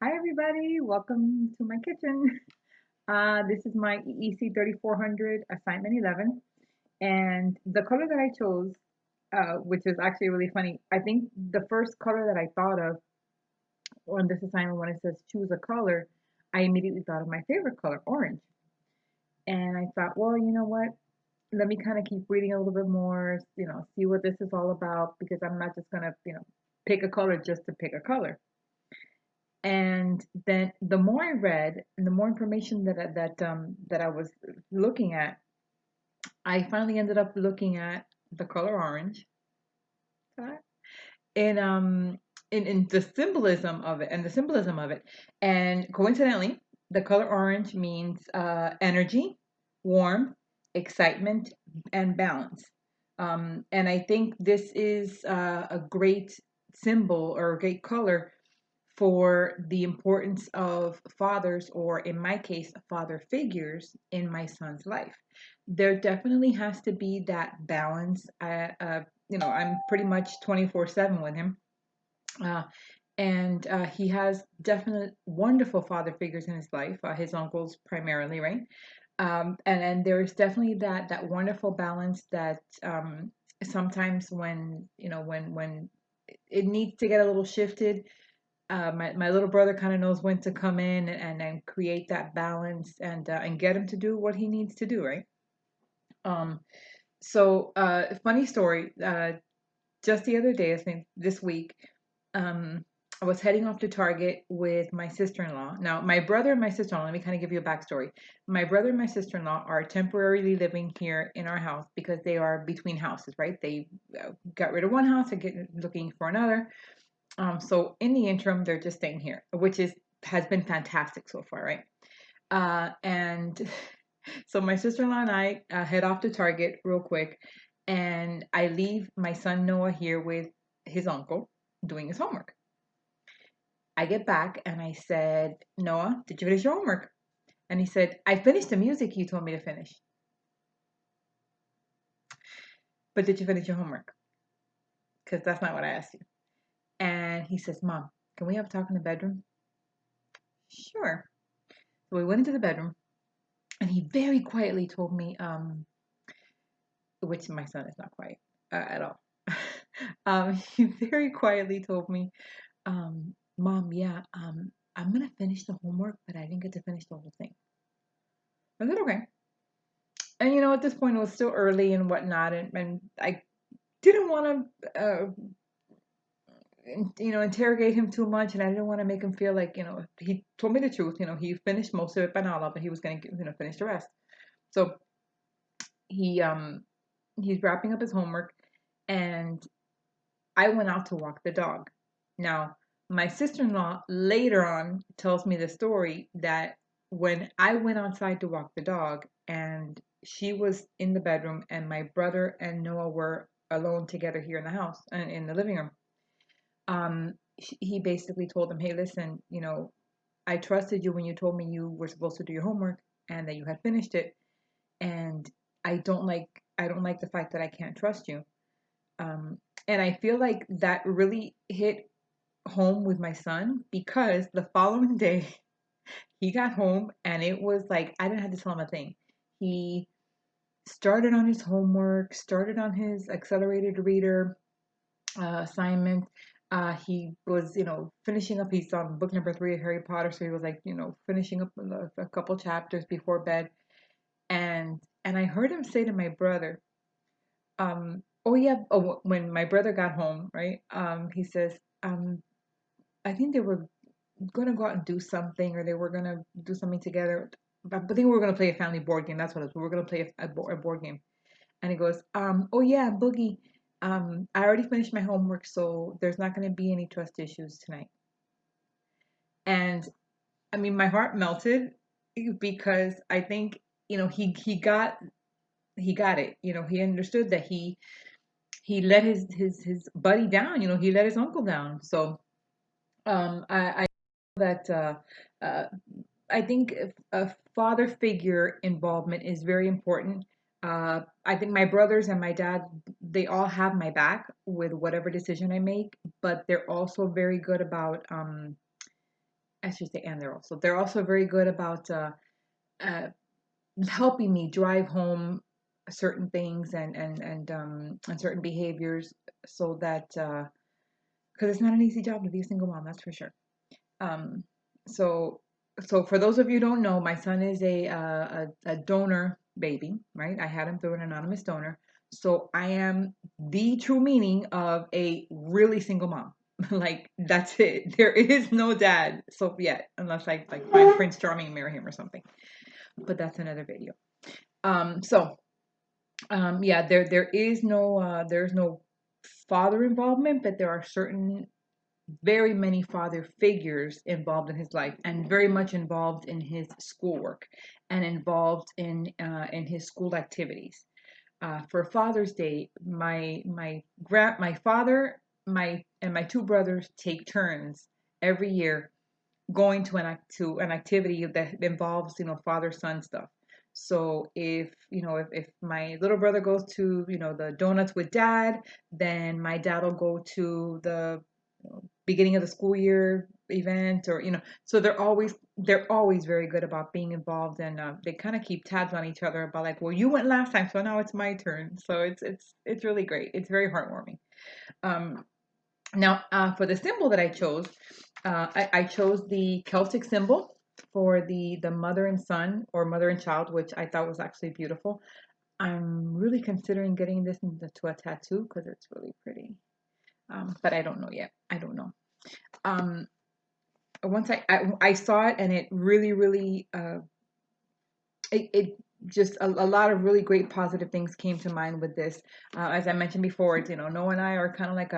Hi everybody, welcome to my kitchen. This is my EEC 3400 assignment 11, and the color that I chose, which is actually really funny. I think the first color that I thought of on this assignment when it says choose a color, I immediately thought of my favorite color, orange. And I thought, well, you know what? Let me kind of keep reading a little bit more, see what this is all about because I'm not just gonna, pick a color just to pick a color. And then the more I read and the more information that I was looking at, I finally ended up looking at the color orange, uh, and in the symbolism of it and the symbolism of it. And coincidentally, the color orange means energy, warmth, excitement, and balance. And I think this is a great symbol or a great color for the importance of fathers, or in my case, father figures in my son's life. There definitely has to be that balance. I'm pretty much 24/7 with him. Uh, and he has definite wonderful father figures in his life, his uncles primarily, right? And there is definitely that wonderful balance that sometimes when it needs to get a little shifted, my little brother kind of knows when to come in and create that balance and get him to do what he needs to do, right? Um, funny story. Just the other day, I think this week, um, I was heading off to Target with my sister-in-law. Now, my brother and my sister-in-law, let me kind of give you a backstory. My brother and my sister-in-law are temporarily living here in our house because they are between houses, right? They got rid of one house and looking for another. So in the interim, they're just staying here, which has been fantastic so far, right? And so my sister-in-law and I head off to Target real quick, and I leave my son Noah here with his uncle doing his homework. I get back and I said, Noah, did you finish your homework? And he said, I finished the music you told me to finish. But did you finish your homework? Because that's not what I asked you. And he says, Mom, can we have a talk in the bedroom? Sure. So we went into the bedroom, and he very quietly told me, which my son is not quiet at all. He very quietly told me, Mom, yeah, I'm gonna finish the homework, but I didn't get to finish the whole thing. I said, okay. And at this point it was still early and whatnot, and I didn't want to, interrogate him too much, and I didn't want to make him feel like, he told me the truth. He finished most of it, but not all of it. He was gonna, finish the rest. So he he's wrapping up his homework, and I went out to walk the dog. Now, my sister-in-law later on tells me the story that when I went outside to walk the dog and she was in the bedroom and my brother and Noah were alone together here in the house and in the living room, he basically told them, "Hey, listen, I trusted you when you told me you were supposed to do your homework and that you had finished it, and I don't like the fact that I can't trust you." Um, and I feel like that really hit home with my son because the following day he got home and it was like I didn't have to tell him a thing. He started on his homework, started on his accelerated reader assignment. He was, finishing up. He's on book number 3 of Harry Potter, so he was like, finishing up a couple chapters before bed. And I heard him say to my brother, oh yeah, oh, when my brother got home, right? He says, I think they were gonna go out and do something, or they were gonna do something together. But I think we were gonna play a family board game. That's what it was. We were gonna play a board game. And he goes, oh yeah, Boogie, I already finished my homework, so there's not gonna be any trust issues tonight. And I mean, my heart melted because I think he got it. He understood that he let his buddy down. He let his uncle down. So I that uh, I think a father figure involvement is very important. I think my brothers and my dad, they all have my back with whatever decision I make, but they're also very good about I should say, and they're also very good about uh, helping me drive home certain things and certain behaviors, so that because it's not an easy job to be a single mom, that's for sure. Um, so for those of you who don't know, my son is a donor baby, right? I had him through an anonymous donor. So I am the true meaning of a really single mom. Like that's it. There is no dad. So yet, unless I like find Prince Charming and marry him or something. But that's another video. So yeah, there is no there's no father involvement, but there are certain very many father figures involved in his life, and very much involved in his schoolwork, and involved in his school activities. For Father's Day, my father, my two brothers take turns every year going to an activity that involves, father son stuff. So if my little brother goes to, the donuts with dad, then my dad will go to the beginning of the school year event, or so they're always very good about being involved, and they kind of keep tabs on each other about, like, well, you went last time, so now it's my turn. So it's really great. It's very heartwarming. um Now, for the symbol that I chose, I chose the Celtic symbol for the mother and son, or mother and child, which I thought was actually beautiful. I'm really considering getting this into a tattoo because it's really pretty. But I don't know yet. I don't know. Um, Once I saw it, and it really, really, it just a lot of really great positive things came to mind with this. As I mentioned before, it's, Noah and I are kind of like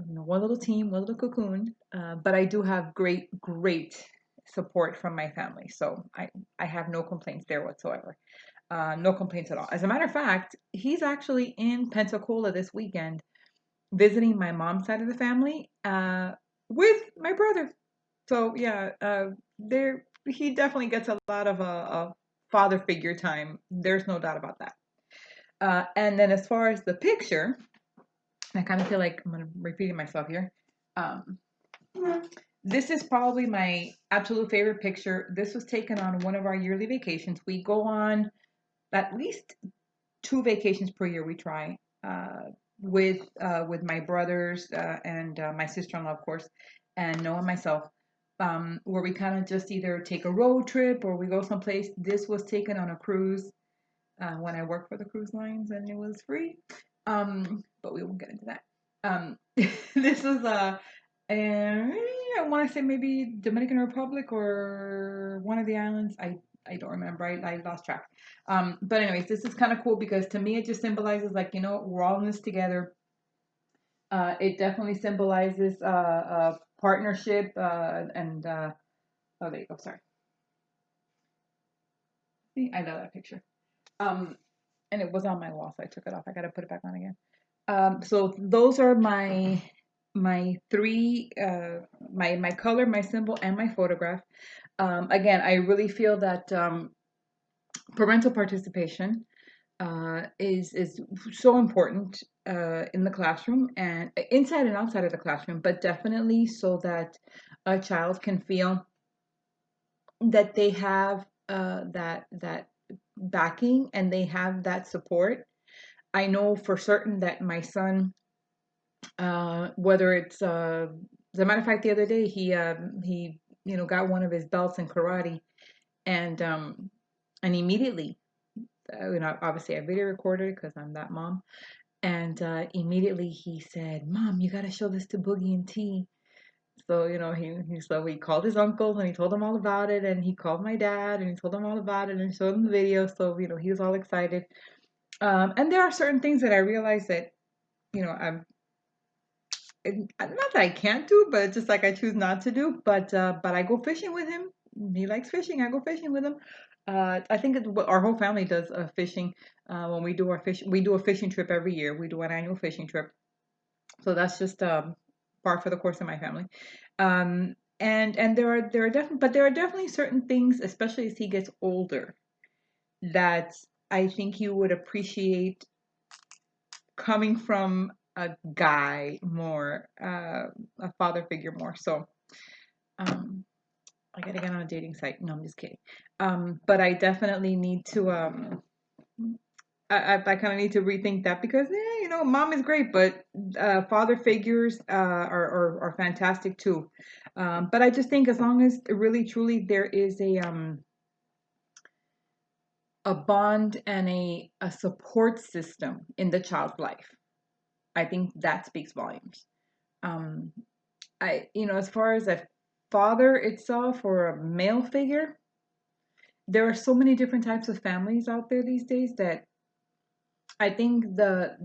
one little team, one little cocoon. But I do have great, great support from my family. So I have no complaints there whatsoever. No complaints at all. As a matter of fact, he's actually in Pensacola this weekend visiting my mom's side of the family with my brother. So yeah, there he definitely gets a lot of father figure time. There's no doubt about that. And then as far as the picture, I kind of feel like I'm repeating myself here. Um, this is probably my absolute favorite picture. This was taken on one of our yearly vacations. We go on at least 2 vacations per year. We try with my brothers and my sister-in-law, of course, and Noah and myself, where we kind of just either take a road trip or we go someplace. This was taken on a cruise when I worked for the cruise lines, and it was free. But we won't get into that. This is and I want to say maybe Dominican Republic or one of the islands. I don't remember. I lost track. But anyways, this is kind of cool because to me it just symbolizes, like, we're all in this together. It definitely symbolizes partnership and oh, there you go. Sorry. See, I love that picture. Um, and it was on my wall, so I took it off. I got to put it back on again. So those are my three my color, my symbol, and my photograph. Again, I really feel that parental participation is so important in the classroom, and inside and outside of the classroom, but definitely so that a child can feel that they have that backing, and they have that support. I know for certain that my son, whether it's as a matter of fact, the other day he got one of his belts in karate, and immediately, obviously I video recorded because I'm that mom, and immediately he said, "Mom, you got to show this to Boogie and T." So he called his uncles and he told them all about it, and he called my dad and he told them all about it and showed them the video. So he was all excited. And there are certain things that I realized that I'm not that I can't do, but it's just like I choose not to do. But I go fishing with him. He likes fishing. I go fishing with him. I think it's what our whole family does, fishing. When we do we do a fishing trip every year. We do an annual fishing trip. So that's just par for the course of my family. And there are definitely certain things, especially as he gets older, that I think you would appreciate coming from a guy more, a father figure more. So Um, I gotta get on a dating site. No, I'm just kidding. But I definitely need to I kind of need to rethink that because mom is great, but father figures are fantastic too. But I just think as long as really truly there is a bond and a support system in the child's life, I think that speaks volumes. Um, as far as a father itself or a male figure, there are so many different types of families out there these days that I think the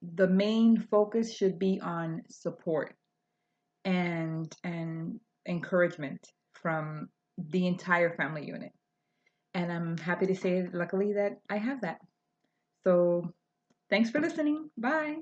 main focus should be on support and encouragement from the entire family unit. And I'm happy to say, luckily, that I have that. So thanks for listening. Bye.